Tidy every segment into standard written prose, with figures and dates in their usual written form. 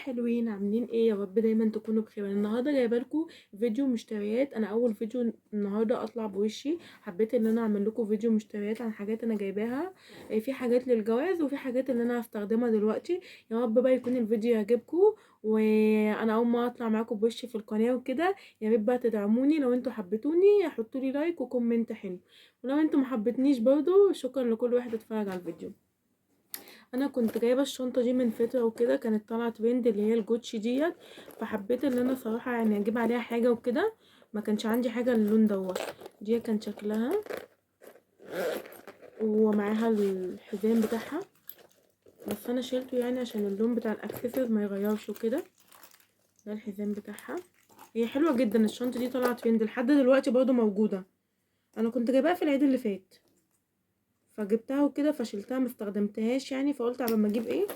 حلوين، عاملين ايه؟ يا رب دايما تكونوا بخير. أنا النهارده جايبه لكم فيديو مشتريات. انا اول فيديو النهارده اطلع بوشي، حبيت ان انا اعمل لكم فيديو مشتريات عن حاجات انا جايباها. في حاجات للجواز وفي حاجات اللي انا هستخدمها دلوقتي. يا رب بقى يكون الفيديو يعجبكم. وانا اول ما اطلع معاكم بوشي في القناه وكده، يا ريت بقى تدعموني. لو انتوا حبيتوني حطوا لي لايك وكومنت حلو، ولو انتوا ما حبيتنيش برضو شكرا لكل واحد اتفرج على الفيديو. انا كنت جايبه الشنطه دي من فتره وكده، كانت طالعه ترند اللي هي الجوتشي ديت. فحبيت ان انا صراحه يعني اجيب عليها حاجه وكده، ما كانش عندي حاجه اللون دوت. دي كان شكلها ومعاها الحزام بتاعها، بس انا شيلته يعني عشان اللون بتاع الاكسسوارز ما يغيرش وكده. ده الحزام بتاعها. هي حلوه جدا الشنطه دي، طلعت ترند لحد دلوقتي برضه موجوده. انا كنت جايباها في العيد اللي فات فجبتها وكده فشلتها، مستخدمتهاش يعني، فقلت قبل ما اجيب ايه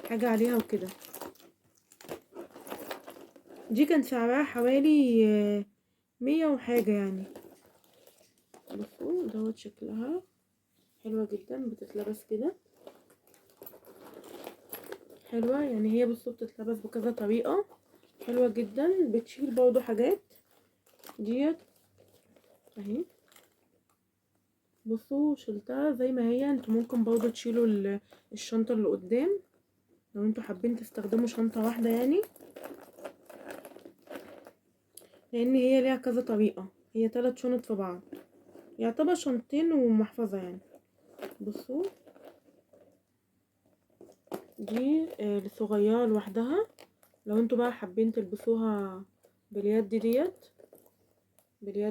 حاجه عليها وكده. دي كان سعرها حوالي 100 وحاجة يعني. بصوا دوت شكلها حلوة جدا، بتتلبس كده حلوة يعني. هي بصوا بتتلبس بكذا طريقة، حلوة جدا. بتشيل برضو حاجات ديت اهي. بصوا شلتها زي ما هي. انتوا ممكن برضو تشيلوا الشنطة اللي قدام لو انتوا حابين تستخدموا شنطة واحدة يعني، لان هي ليها كذا طريقة. هي 3 شنط في بعض، يعتبر شنطتين ومحفظة يعني. بصوا دي الصغيرة لوحدها. لو انتوا بقى حابين تلبسوها باليد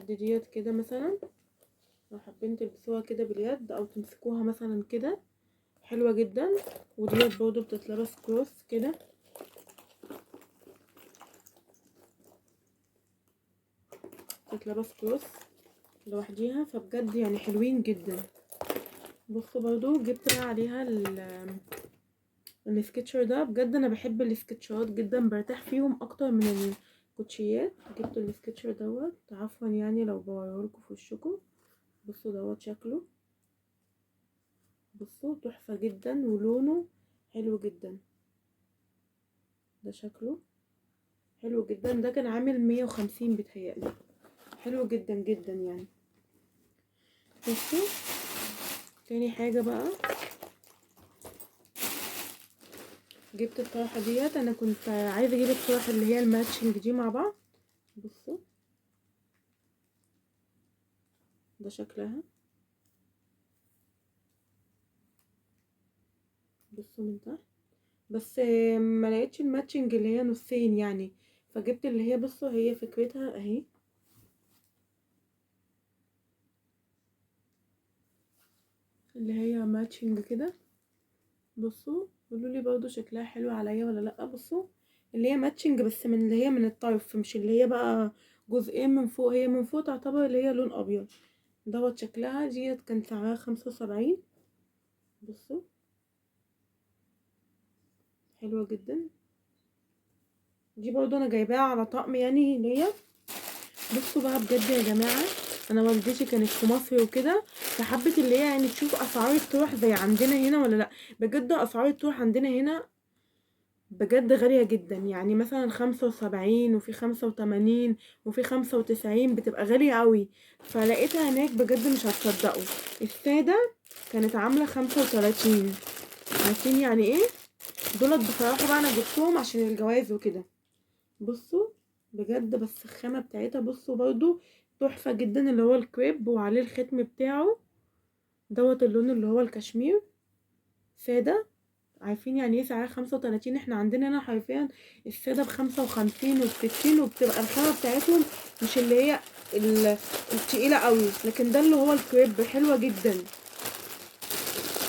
ديت كده مثلا، لو حابين تلبسوها كده باليد او تمسكوها مثلا كده، حلوة جدا. وديت برضو بتتلبس كروس كده، بتتلبس كروس لوحديها، فبجد يعني حلوين جدا. بصوا برضو جبت بقى عليها السكتشر ده. بجد انا بحب السكتشرات جدا، برتاح فيهم اكتر من الكوتشيات. جبت السكتشر دوت عفوا يعني لو بوريهولكوا في وشكم. بصوا دوت شكله، بصوا تحفة جدا ولونه حلو جدا. ده شكله حلو جدا. ده كان عامل 150 بتهيألي، حلو جدا جدا يعني. بصوا تاني حاجة بقى، جبت الطرحة ديت. انا كنت عايزة اجيب الطرحة اللي هي الماتشنج دي مع بعض. بصوا ده شكلها، بصوا من تحت. بس ما لقيتش الماتشنج اللي هي نصين يعني، فجبت اللي هي بصوا هي فكرتها اهي، اللي هي ماتشنج كده. بصوا قولوا لي برضو شكلها حلو عليا ولا لا. بصوا اللي هي ماتشنج بس من اللي هي من الطرف، مش اللي هي بقى جزئين من فوق. هي من فوق تعتبر اللي هي لون ابيض. دوت شكلها. ديت كان سعرها 75. بصوا حلوة جدا. دي برضو انا جايباها على طقم يعني ليا. بصوا بقى بجد يا جماعة، انا والدتي كانت في مصر وكده، فحبت اللي هي يعني تشوف اسعار الطرح زي عندنا هنا ولا لا. بجد اسعار الطرح عندنا هنا بجد غالية جدا يعني. مثلا 75 وفي 85 وفي 95 بتبقى غالية قوي. فلقيتها هناك بجد مش هتصدقوا، السادة كانت عاملة 35. عارفين يعني ايه؟ دولت بصراحة بقى انا جبتهم عشان الجواز وكده. بصوا بجد بس الخامة بتاعتها بصوا برضو تحفة جدا. اللي هو الكريب وعليه الختم بتاعه دوت، اللون اللي هو الكشمير سادة. عارفين يعني ايه سعرها 35؟ احنا عندنا هنا حرفيا السادة ب55 وب60، وبتبقى الخامة بتاعتهم مش اللي هي التقيلة قوي، لكن ده اللي هو الكريب حلوة جدا.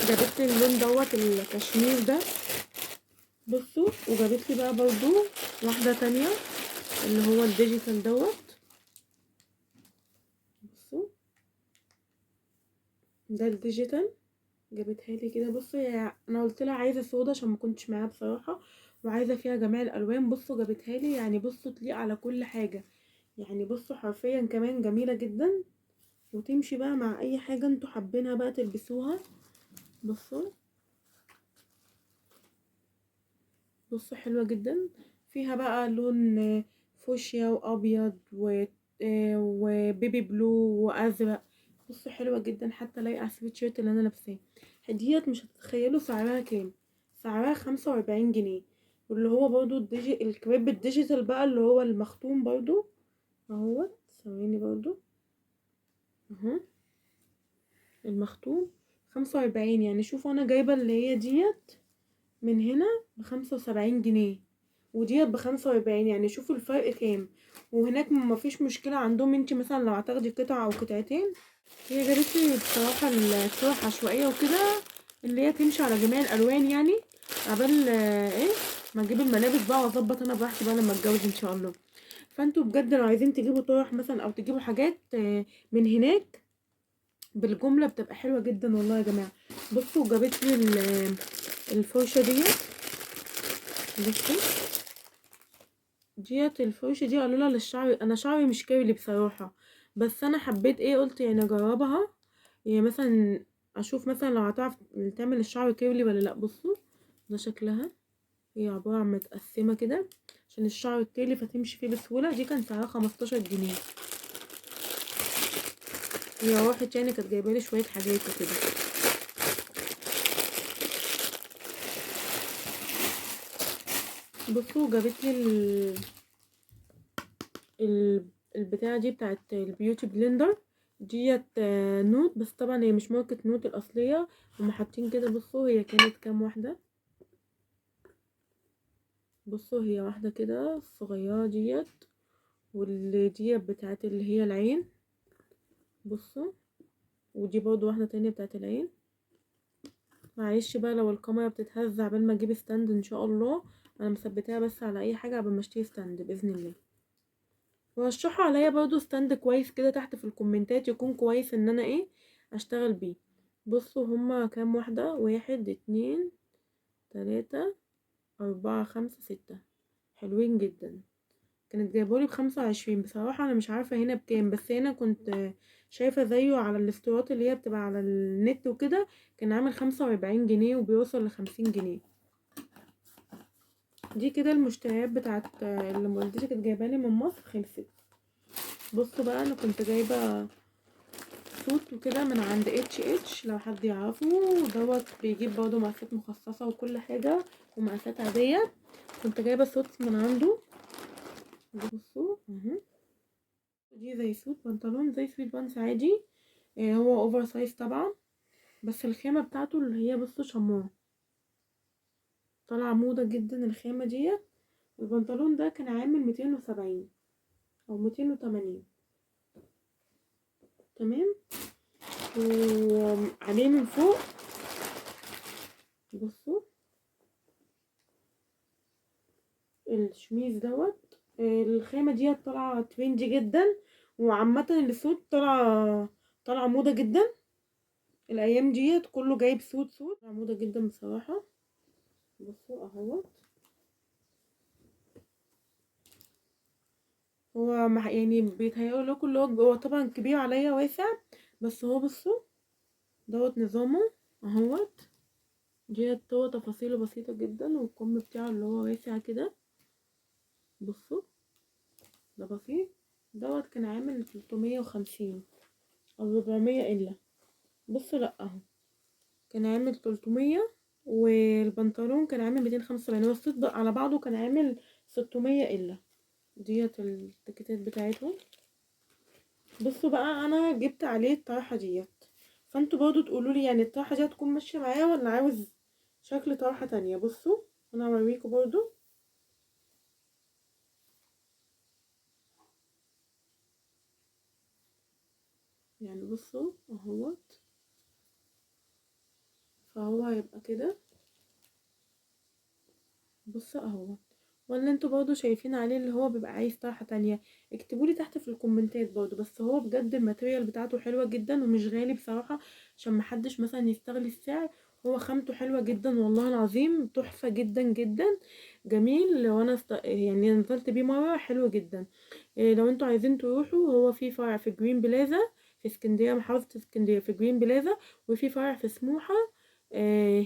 جابت لي اللون دوت الكشمير ده. بصوا وجابت لي بقى برضو واحدة تانية اللي هو الديجيتال دوت. بصوا ده الديجيتال، جابتها لي كده. بصوا انا قلت لها عايزه سودا عشان ما كنتش معاها بصراحه، وعايزه فيها جميع الالوان. بصوا جابتها لي يعني، بصوا تليق على كل حاجه يعني. بصوا حرفيا كمان جميله جدا، وتمشي بقى مع اي حاجه انتوا حابينها بقى تلبسوها. بصوا بصوا حلوة جدا، فيها بقى لون فوشيا وابيض وبيبي بلو وازرق. بصوا حلوة جدا، حتى لايقة على السويتشيرت اللي انا لابساه. ديت مش هتتخيلوا سعرها كام، سعرها 45 جنيه. واللي هو برضو الكريب الديجيتال بقى اللي هو المختوم برضو اهوت. ثواني برضو اهو المختوم 45. يعني شوفوا انا جايبة اللي هي ديت من هنا ب75 جنيه، وديت ب45. يعني شوفوا الفرق كام. وهناك مفيش مشكلة عندهم انتي مثلا لو هتاخدي قطعة او قطعتين. هي جابتلي بصراحة الصور عشوائية وكده، اللي هي تمشي على جميع الالوان يعني. عبال ايه ما اجيب الملابس بقى واظبط انا براحتي بقى لما اتجوز ان شاء الله. فانتوا بجد لو عايزين تجيبوا طرح مثلا او تجيبوا حاجات من هناك بالجملة بتبقى حلوة جدا والله يا جماعة. بصوا جابتلي الفرشة بصوا ديت الفرشة دي قالولها للشعر. انا شعري مش كيرلي بصراحة، بس انا حبيت ايه قلت يعني اجربها، يعني مثلا اشوف مثلا لو هتعرف تعمل الشعر كيرلي ولا لا. بصوا ده شكلها، هي عبارة عن متقسمة كده عشان الشعر الكيرلي فتمشي فيه بسهولة. دي كان سعرها 15 جنيه. هي راحت يعني كانت جايبالي شوية حاجات وكده. بصوا جابتلي ال... البتاعة دي بتاعت البيوتي بلندر ديت نوت، بس طبعا هي مش ماركة نوت الأصلية. هما حاطين كده. بصوا هي كانت كام واحدة. بصوا هي واحدة كده الصغيرة ديت، واللي ديت بتاعت اللي هي العين. بصوا ودي برضو واحدة تانية بتاعت العين. معلش بقى لو الكاميرا بتتهز عبال ما اجيب ستاند ان شاء الله. انا مثبتاها بس على اي حاجة عبال ما اشتري ستاند بإذن الله. ورشحوا عليا برضو ستاند كويس كده تحت في الكومنتات، يكون كويس ان انا ايه اشتغل بيه. بصوا هما كام واحدة، 1 2 3 4 5 6. حلوين جدا. كانت جايبولي ب25. بصراحة انا مش عارفة هنا بكام، بس هنا كنت شايفة زيه على الاستورات اللي هي بتبقى على النت وكده، كان عامل 45 جنيه وبيوصل ل50 جنيه. دي كده المشتريات بتاعت اللي والدتي كانت جايبالي من مصر خلصت. بصوا بقى انا كنت جايبة سوت وكده من عند اتش لو حد يعرفه. دوت بيجيب برضه مقاسات مخصصة وكل حاجة ومقاسات عادية. كنت جايبة سوت من عنده. بصوا اهو، دي زي سوت بنطلون زي سويت بانس عادي. هو اوفر سايز طبعا، بس الخامة بتاعته اللي هي بصوا شموع، طالعة موضة جدا الخامة دي. البنطلون ده كان عامل 270 او 280. تمام. وعليه من فوق بصوا الشميز دوت. الخامة دي طالعة تريندي جدا، وعامة السوت طالعة موضة جدا الايام ديت. كله جايب سوت طالعة موضة جدا بصراحة. بصوا اهوت. هو يعني بيتهيألوا لكم اللي هو طبعا كبير عليا واسع، بس هو بصوا دوت نظامه اهوت. ديت هو تفاصيله بسيطة جدا، والكم بتاعه اللي هو واسع كده. بصوا ده بسيط. دوت كان عامل 350 او 400 الا. بصوا لا اهو كان عامل 300، والبنطلون كان عامل 275. هو الصيت بقى على بعضه كان عامل 600 الا. ديت التيكيتات بتاعتهم. بصوا بقى انا جبت عليه الطرحه ديت، فانتوا برضو تقولوا لي يعني الطرحه دي هتكون ماشيه معايا ولا عاوز شكل طرحه تانية. بصوا انا هوريكم برضو. يعني بصوا اهوت، فهو هيبقى كده. بصوا اهوت. ولا انتوا برضو شايفين عليه اللي هو بيبقى عايز طرحه تانية؟ اكتبولي تحت في الكومنتات برضو. بس هو بجد الماتريال بتاعته حلوه جدا ومش غالي بصراحه، عشان محدش مثلا يستغل السعر. هو خامته حلوه جدا والله العظيم، تحفه جدا جدا. جميل. لو انا يعني نزلت بيه مره حلو جدا. لو انتوا عايزين تروحوا، هو في فرع في جرين بلازا في اسكندريه، محافظه اسكندريه في جرين بلازا، وفي فرع في سموحه.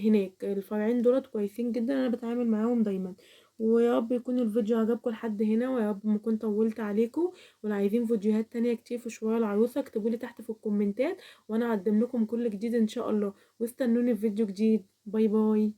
هناك الفرعين دولت كويسين جدا، انا بتعامل معاهم دايما. ويا رب يكون الفيديو عجبكم لحد هنا، ويا رب ما كنت طولت عليكم. ولو عايزين فيديوهات تانية كتير في شوية العروسة اكتبولي تحت في الكومنتات، وانا هقدم لكم كل جديد ان شاء الله. واستنوني في فيديو جديد. باي باي.